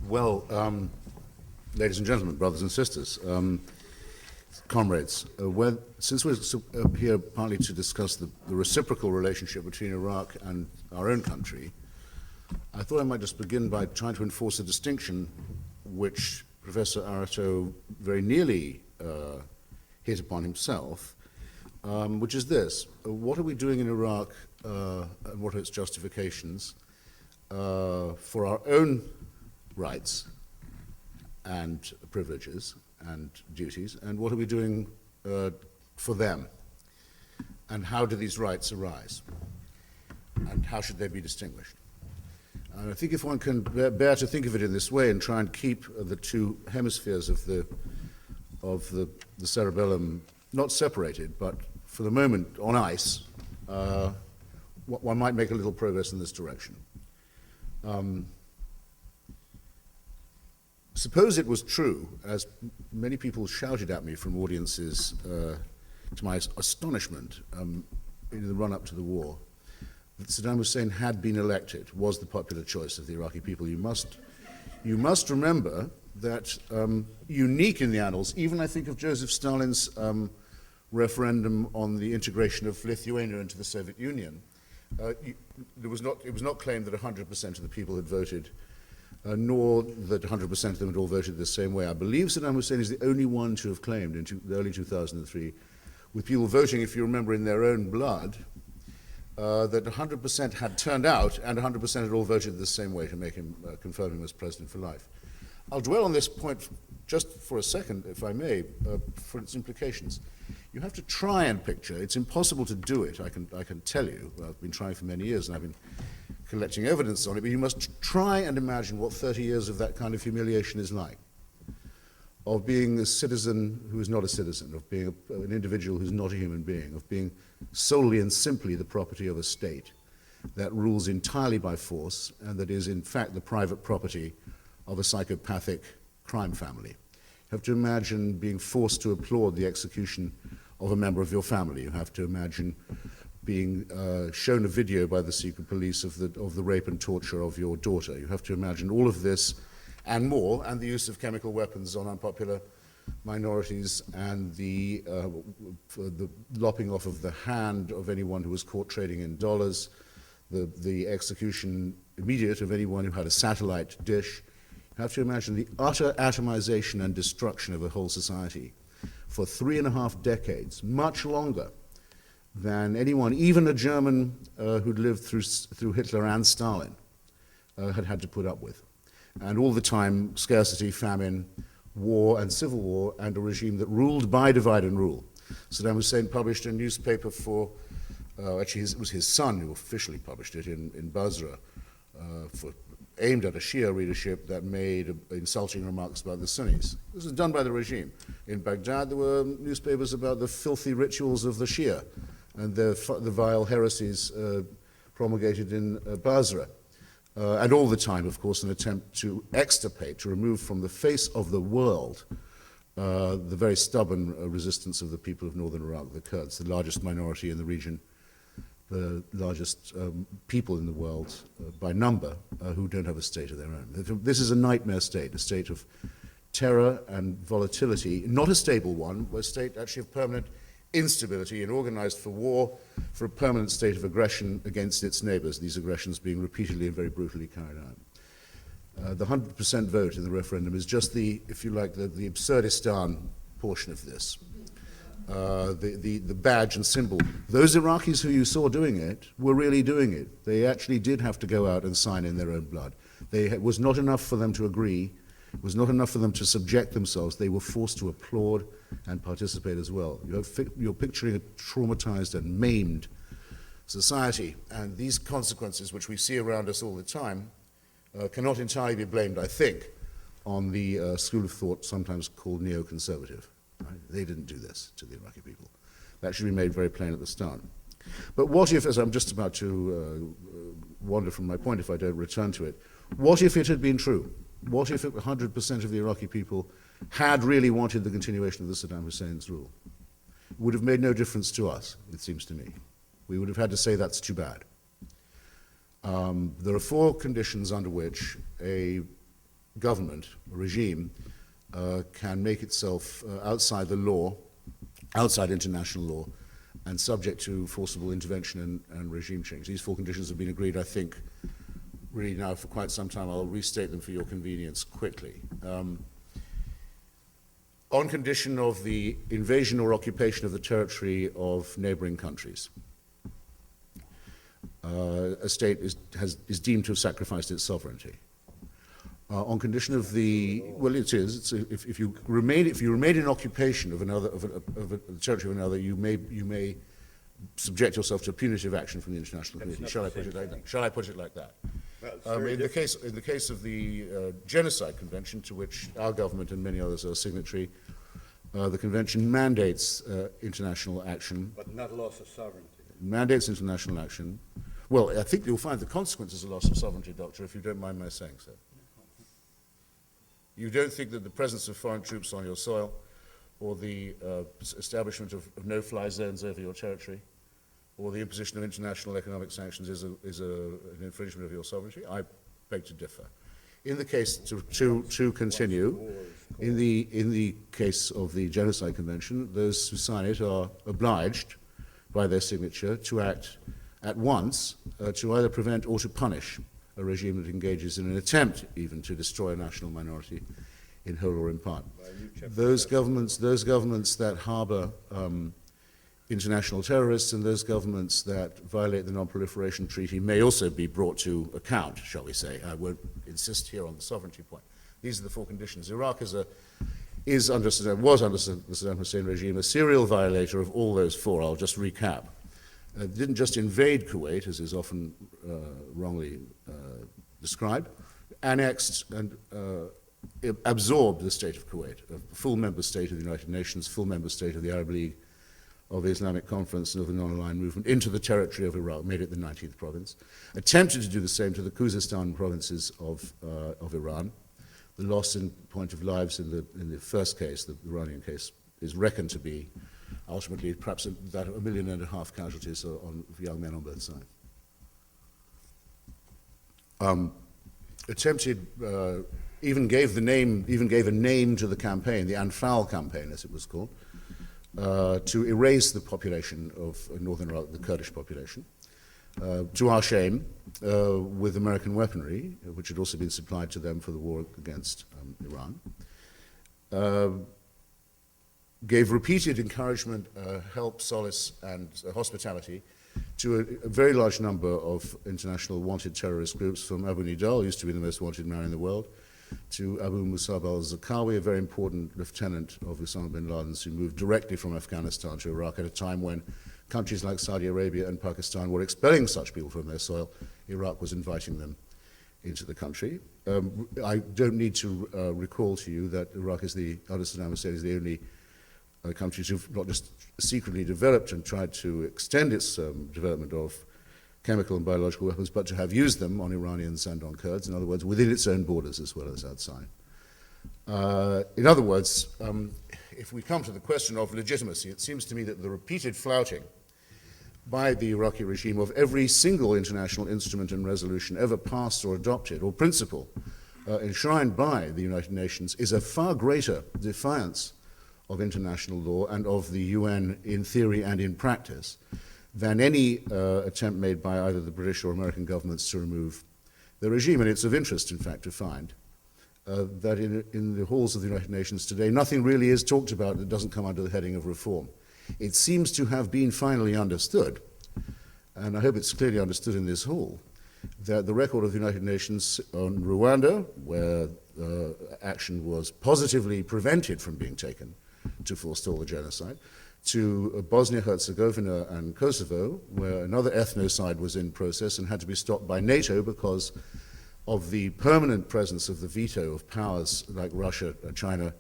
Well, ladies and gentlemen, brothers and sisters, comrades, since we're here partly to discuss the reciprocal relationship between Iraq and our own country, I thought I might just begin by trying to enforce a distinction which Professor Arato very nearly hit upon himself, which is this. What are we doing in Iraq and what are its justifications for our own rights and privileges and duties, and what are we doing for them? And how do these rights arise? And how should they be distinguished? And I think if one can bear to think of it in this way and try and keep the two hemispheres of the cerebellum not separated, but for the moment on ice, one might make a little progress in this direction. Suppose it was true, as many people shouted at me from audiences, to my astonishment, in the run-up to the war, that Saddam Hussein had been elected, was the popular choice of the Iraqi people. You must remember that unique in the annals, even I think of Joseph Stalin's referendum on the integration of Lithuania into the Soviet Union, it was not claimed that 100% of the people had voted, nor that 100% of them had all voted the same way. I believe Saddam Hussein is the only one to have claimed in the early 2003, with people voting, if you remember, in their own blood, that 100% had turned out and 100% had all voted the same way to make him, confirm him as president for life. I'll dwell on this point just for a second, if I may, for its implications. You have to try and picture, it's impossible to do it, I can tell you. I've been trying for many years and I've been collecting evidence on it, but you must try and imagine what 30 years of that kind of humiliation is like, of being a citizen who is not a citizen, of being an individual who's not a human being, of being solely and simply the property of a state that rules entirely by force and that is in fact the private property of a psychopathic crime family. You have to imagine being forced to applaud the execution of a member of your family. You have to imagine being shown a video by the secret police of the rape and torture of your daughter. You have to imagine all of this and more, and the use of chemical weapons on unpopular minorities, and the lopping off of the hand of anyone who was caught trading in dollars, the execution immediate of anyone who had a satellite dish. You have to imagine the utter atomization and destruction of a whole society for 3.5 decades, much longer than anyone, even a German who'd lived through Hitler and Stalin, had to put up with. And all the time, scarcity, famine, war and civil war, and a regime that ruled by divide and rule. Saddam Hussein published a newspaper for, actually it was his son who officially published it in Basra, aimed at a Shia readership that made insulting remarks about the Sunnis. This was done by the regime. In Baghdad, there were newspapers about the filthy rituals of the Shia and the vile heresies promulgated in Basra. And all the time, of course, an attempt to extirpate, to remove from the face of the world the very stubborn resistance of the people of northern Iraq, the Kurds, the largest minority in the region, the largest people in the world by number who don't have a state of their own. This is a nightmare state, a state of terror and volatility, not a stable one, but a state actually of permanent instability and organized for war, for a permanent state of aggression against its neighbors, these aggressions being repeatedly and very brutally carried out. The 100% vote in the referendum is just the, if you like, the Absurdistan portion of this. The badge and symbol. Those Iraqis who you saw doing it were really doing it. They actually did have to go out and sign in their own blood. It was not enough for them to agree. It was not enough for them to subject themselves. They were forced to applaud and participate as well. You're picturing a traumatized and maimed society, and these consequences, which we see around us all the time, cannot entirely be blamed, I think, on the school of thought sometimes called neoconservative. Right? They didn't do this to the Iraqi people. That should be made very plain at the start. But what if, as I'm just about to wander from my point if I don't return to it, what if it had been true? What if 100% of the Iraqi people had really wanted the continuation of the Saddam Hussein's rule? It would have made no difference to us, it seems to me. We would have had to say that's too bad. There are 4 conditions under which a government, regime, can make itself outside the law, outside international law, and subject to forcible intervention and regime change. These 4 conditions have been agreed, I think, really now for quite some time. I'll restate them for your convenience quickly. On condition of the invasion or occupation of the territory of neighboring countries, a state is deemed to have sacrificed its sovereignty. On condition of the, well, it is. If you remain in occupation of the territory of another, you may subject yourself to punitive action from the international community. Shall I put it like that? In the case of the Genocide Convention, to which our government and many others are signatory, the convention mandates international action. But not loss of sovereignty. Mandates international action. Well, I think you'll find the consequences of loss of sovereignty, Doctor, if you don't mind my saying so. You don't think that the presence of foreign troops on your soil, or the establishment of no-fly zones over your territory, or the imposition of international economic sanctions is an infringement of your sovereignty? I beg to differ. In the case, to continue, in the case of the Genocide Convention, those who sign it are obliged by their signature to act at once to either prevent or to punish a regime that engages in an attempt even to destroy a national minority in whole or in part. Those governments that harbor international terrorists and those governments that violate the Non-Proliferation Treaty may also be brought to account, shall we say. I won't insist here on the sovereignty point. These are the 4 conditions. Iraq was under the Saddam Hussein regime a serial violator of all those 4. I'll just recap. Didn't just invade Kuwait, as is often wrongly described, annexed and absorbed the state of Kuwait, a full member state of the United Nations, full member state of the Arab League, of the Islamic Conference and of the Non-Aligned Movement, into the territory of Iraq, made it the 19th province, attempted to do the same to the Khuzestan provinces of Iran. The loss in point of lives in the first case, the Iranian case, is reckoned to be ultimately perhaps about 1.5 million casualties on young men on both sides. Attempted, even gave a name to the campaign, the Anfal campaign, as it was called, to erase the population of northern Iraq, the Kurdish population, to our shame, with American weaponry, which had also been supplied to them for the war against Iran. Gave repeated encouragement, help, solace, and hospitality to a very large number of international wanted terrorist groups, from Abu Nidal, who used to be the most wanted man in the world, to Abu Musab al-Zarqawi, a very important lieutenant of Osama bin Laden's, who moved directly from Afghanistan to Iraq at a time when countries like Saudi Arabia and Pakistan were expelling such people from their soil. Iraq was inviting them into the country. I don't need to recall to you that Iraq is under Saddam Hussein, is the only country to not just secretly developed and tried to extend its development of chemical and biological weapons, but to have used them on Iranians and on Kurds, in other words, within its own borders as well as outside. In other words, if we come to the question of legitimacy, it seems to me that the repeated flouting by the Iraqi regime of every single international instrument and resolution ever passed or adopted, or principle enshrined by the United Nations, is a far greater defiance of international law and of the UN in theory and in practice than any attempt made by either the British or American governments to remove the regime. And it's of interest, in fact, to find that in the halls of the United Nations today, nothing really is talked about that doesn't come under the heading of reform. It seems to have been finally understood, and I hope it's clearly understood in this hall, that the record of the United Nations on Rwanda, where action was positively prevented from being taken to forestall the genocide, to Bosnia-Herzegovina and Kosovo, where another ethnocide was in process and had to be stopped by NATO because of the permanent presence of the veto of powers like Russia, China,